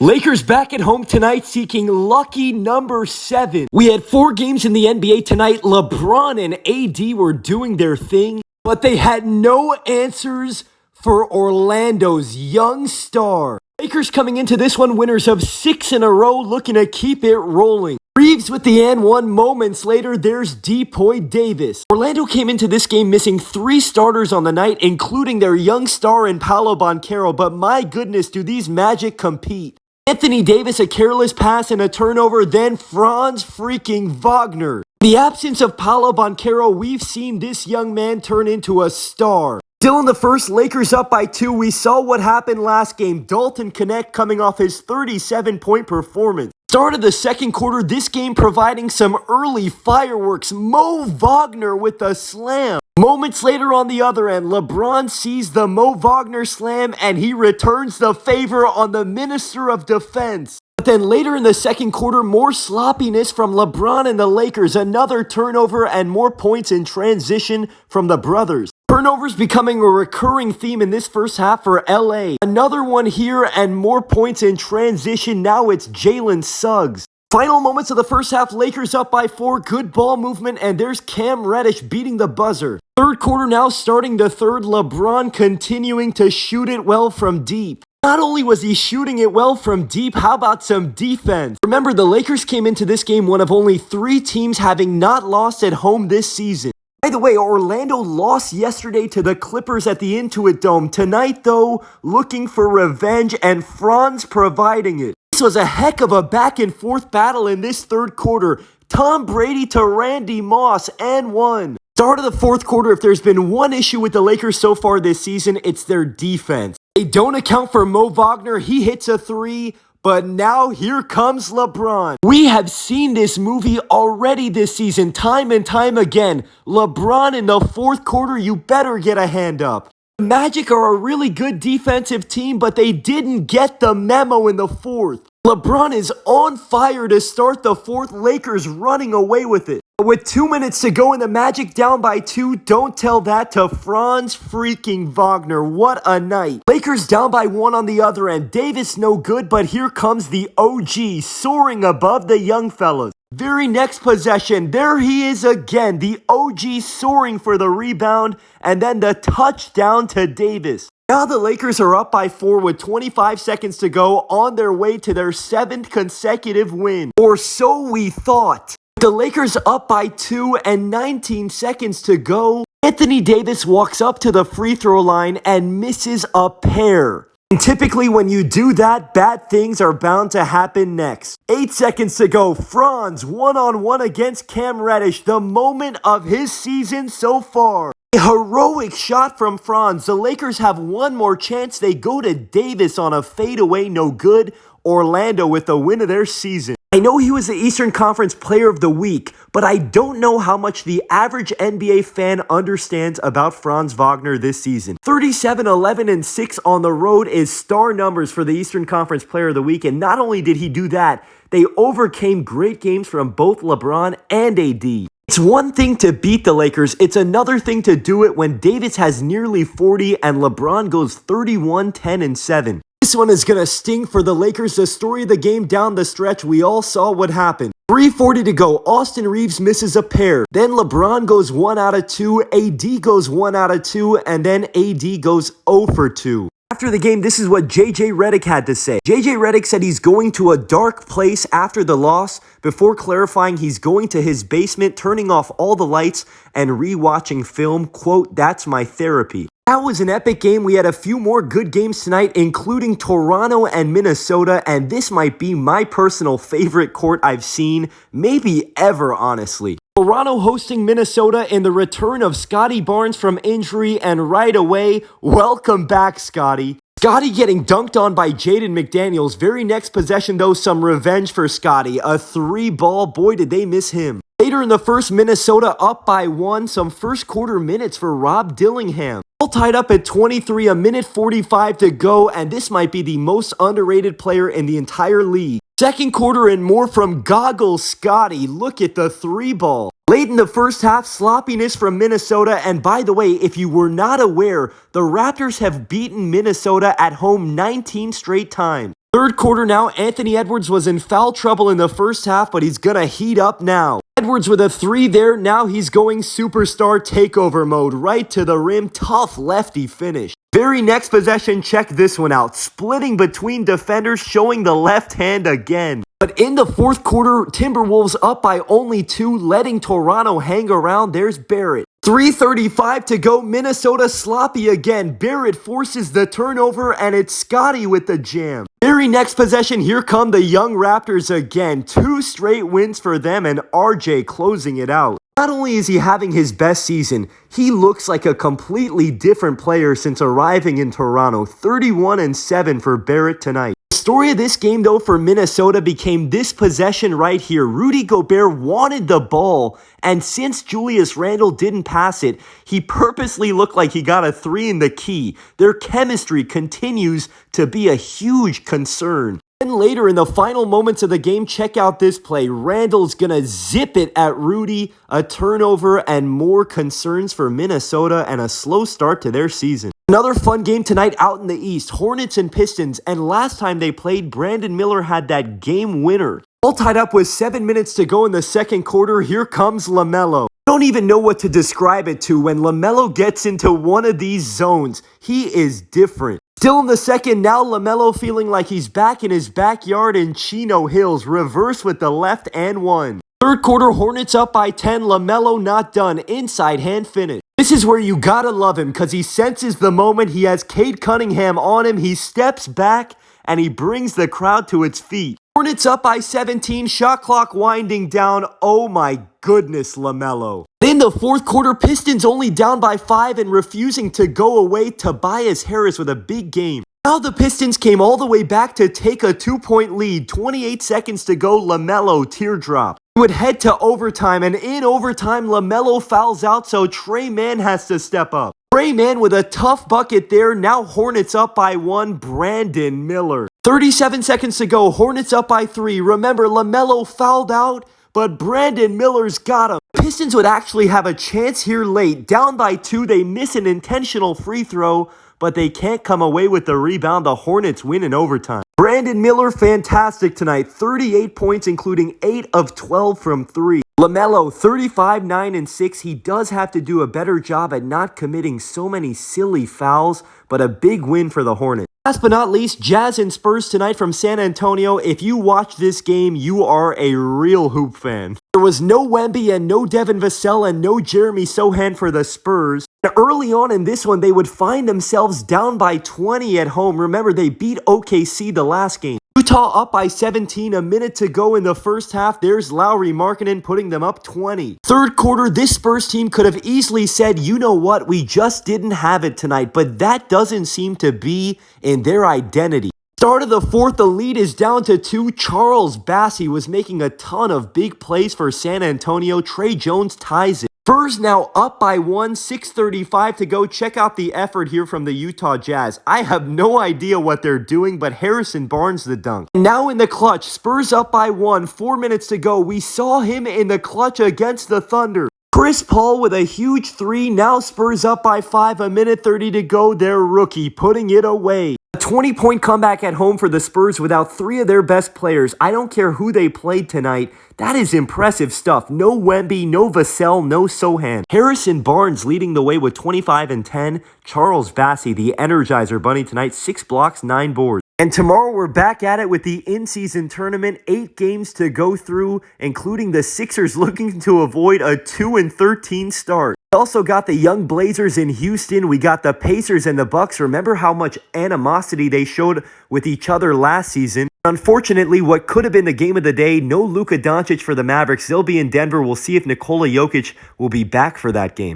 Lakers back at home tonight seeking lucky number 7. We had 4 games in the NBA tonight. LeBron and AD were doing their thing, but they had no answers for Orlando's young star. Lakers coming into this one winners of 6 in a row, looking to keep it rolling. Reeves with the and one. Moments later, there's Depoy Davis. Orlando came into this game missing 3 starters on the night, including their young star in Paolo Banchero, but my goodness, do these Magic compete. Anthony Davis, a careless pass and a turnover, then Franz freaking Wagner. In the absence of Paolo Banchero, we've seen this young man turn into a star. Still in the first, Lakers up by 2. We saw what happened last game. Dalton Knecht coming off his 37-point performance. Start of the second quarter, this game providing some early fireworks. Mo Wagner with a slam. Moments later on the other end, LeBron sees the Mo Wagner slam and he returns the favor on the Minister of Defense. But then later in the second quarter, more sloppiness from LeBron and the Lakers. Another turnover and more points in transition from the brothers. Turnovers becoming a recurring theme in this first half for LA. Another one here and more points in transition. Now it's Jalen Suggs. Final moments of the first half, Lakers up by 4. Good ball movement, and there's Cam Reddish beating the buzzer. Third quarter now starting the third. LeBron continuing to shoot it well from deep. Not only was he shooting it well from deep, how about some defense? Remember, the Lakers came into this game one of only 3 teams having not lost at home this season. By the way, Orlando lost yesterday to the Clippers at the Intuit Dome. Tonight, though, looking for revenge, and Franz providing it. This was a heck of a back-and-forth battle in this third quarter. Tom Brady to Randy Moss, and 1. Start of the fourth quarter, if there's been one issue with the Lakers so far this season, it's their defense. They don't account for Mo Wagner. He hits a 3. But now here comes LeBron. We have seen this movie already this season, time and time again. LeBron in the fourth quarter, you better get a hand up. The Magic are a really good defensive team, but they didn't get the memo in the fourth. LeBron is on fire to start the fourth. Lakers running away with it. With 2 minutes to go and the Magic down by 2, don't tell that to Franz freaking Wagner. What a night. Lakers down by 1 on the other end. Davis no good, but here comes the OG soaring above the young fellas. Very next possession, there he is again. The OG soaring for the rebound and then the touchdown to Davis. Now the Lakers are up by 4 with 25 seconds to go, on their way to their 7th consecutive win. Or so we thought. The Lakers up by 2 and 19 seconds to go. Anthony Davis walks up to the free throw line and misses a pair. And typically when you do that, bad things are bound to happen next. 8 seconds to go. Franz one-on-one against Cam Reddish. The moment of his season so far. A heroic shot from Franz. The Lakers have one more chance. They go to Davis on a fadeaway, no good. Orlando with the win of their season. I know he was the Eastern Conference Player of the Week, but I don't know how much the average NBA fan understands about Franz Wagner this season. 37, 11, and 6 on the road is star numbers for the Eastern Conference Player of the Week, and not only did he do that, they overcame great games from both LeBron and AD. It's one thing to beat the Lakers, it's another thing to do it when Davis has nearly 40 and LeBron goes 31, 10, and 7. This one is going to sting for the Lakers. The story of the game down the stretch, we all saw what happened. 3:40 to go. Austin Reeves misses a pair. Then LeBron goes 1 out of 2. AD goes 1 out of 2. And then AD goes 0 for 2. After the game, this is what JJ Redick had to say. JJ Redick said he's going to a dark place after the loss before clarifying he's going to his basement, turning off all the lights and rewatching film. Quote, "That's my therapy." That was an epic game. We had a few more good games tonight, including Toronto and Minnesota, and this might be my personal favorite court I've seen, maybe ever, honestly. Toronto hosting Minnesota in the return of Scotty Barnes from injury, and right away, welcome back, Scotty. Scotty getting dunked on by Jaden McDaniels. Very next possession, though, some revenge for Scotty. A 3-ball, boy, did they miss him. Later in the first, Minnesota up by 1. Some first quarter minutes for Rob Dillingham. All tied up at 23, a minute 45 to go, and this might be the most underrated player in the entire league. Second quarter and more from Goggles Scotty. Look at the 3-ball. Late in the first half, sloppiness from Minnesota, and by the way, if you were not aware, the Raptors have beaten Minnesota at home 19 straight times. Third quarter now, Anthony Edwards was in foul trouble in the first half, but he's gonna heat up now. Edwards with a three there, now he's going superstar takeover mode, right to the rim, tough lefty finish. Very next possession, check this one out, splitting between defenders, showing the left hand again. But in the fourth quarter, Timberwolves up by only 2, letting Toronto hang around. There's Barrett. 3:35 to go, Minnesota sloppy again. Barrett forces the turnover, and it's Scotty with the jam. Very next possession, here come the young Raptors again. 2 straight wins for them, and RJ closing it out. Not only is he having his best season, he looks like a completely different player since arriving in Toronto. 31-7 for Barrett tonight. The story of this game, though, for Minnesota became this possession right here. Rudy Gobert wanted the ball, and since Julius Randle didn't pass it, he purposely looked like he got a 3 in the key. Their chemistry continues to be a huge concern. Then later in the final moments of the game, check out this play. Randle's gonna zip it at Rudy, a turnover, and more concerns for Minnesota and a slow start to their season. Another fun game tonight out in the East, Hornets and Pistons, and last time they played, Brandon Miller had that game winner. All tied up with 7 minutes to go in the second quarter, here comes LaMelo. I don't even know what to describe it to. When LaMelo gets into one of these zones, he is different. Still in the second, now LaMelo feeling like he's back in his backyard in Chino Hills, reverse with the left and one. Third quarter, Hornets up by 10, LaMelo not done, inside hand finish. This is where you gotta love him because he senses the moment. He has Cade Cunningham on him, he steps back and he brings the crowd to its feet. Hornets up by 17, shot clock winding down. Oh my goodness, LaMelo. In the fourth quarter, Pistons only down by 5 and refusing to go away. Tobias Harris with a big game. Now the Pistons came all the way back to take a 2-point lead. 28 seconds to go, LaMelo teardrop. He would head to overtime, and in overtime, LaMelo fouls out, so Trey Mann has to step up. Trey Mann with a tough bucket there. Now Hornets up by 1, Brandon Miller. 37 seconds to go, Hornets up by 3. Remember, LaMelo fouled out, but Brandon Miller's got him. Pistons would actually have a chance here late. Down by 2, they miss an intentional free throw, but they can't come away with the rebound. The Hornets win in overtime. Brandon Miller, fantastic tonight. 38 points, including 8 of 12 from 3. LaMelo, 35, 9, and 6. He does have to do a better job at not committing so many silly fouls, but a big win for the Hornets. Last but not least, Jazz and Spurs tonight from San Antonio. If you watch this game, you are a real hoop fan. There was no Wemby and no Devin Vassell and no Jeremy Sohan for the Spurs. And early on in this one, they would find themselves down by 20 at home. Remember, they beat OKC the last game. Utah up by 17, a minute to go in the first half. There's Lauri Markkanen putting them up 20. Third quarter, this Spurs team could have easily said, you know what, we just didn't have it tonight, but that doesn't seem to be in their identity. Start of the fourth, the lead is down to 2. Charles Bassey was making a ton of big plays for San Antonio. Trey Jones ties it. Spurs now up by 1, 6:35 to go. Check out the effort here from the Utah Jazz. I have no idea what they're doing, but Harrison Barnes the dunk. Now in the clutch, Spurs up by 1, 4 minutes to go. We saw him in the clutch against the Thunder. Chris Paul with a huge 3. Now Spurs up by 5, a minute 30 to go. Their rookie putting it away. A 20-point comeback at home for the Spurs without 3 of their best players. I don't care who they played tonight. That is impressive stuff. No Wemby, no Vassell, no Sohan. Harrison Barnes leading the way with 25 and 10. Charles Bassey, the Energizer Bunny tonight, 6 blocks, 9 boards. And tomorrow we're back at it with the in-season tournament. 8 games to go through, including the Sixers looking to avoid a 2-13 start. We also got the young Blazers in Houston. We got the Pacers and the Bucks. Remember how much animosity they showed with each other last season. Unfortunately, what could have been the game of the day, no Luka Doncic for the Mavericks. They'll be in Denver. We'll see if Nikola Jokic will be back for that game.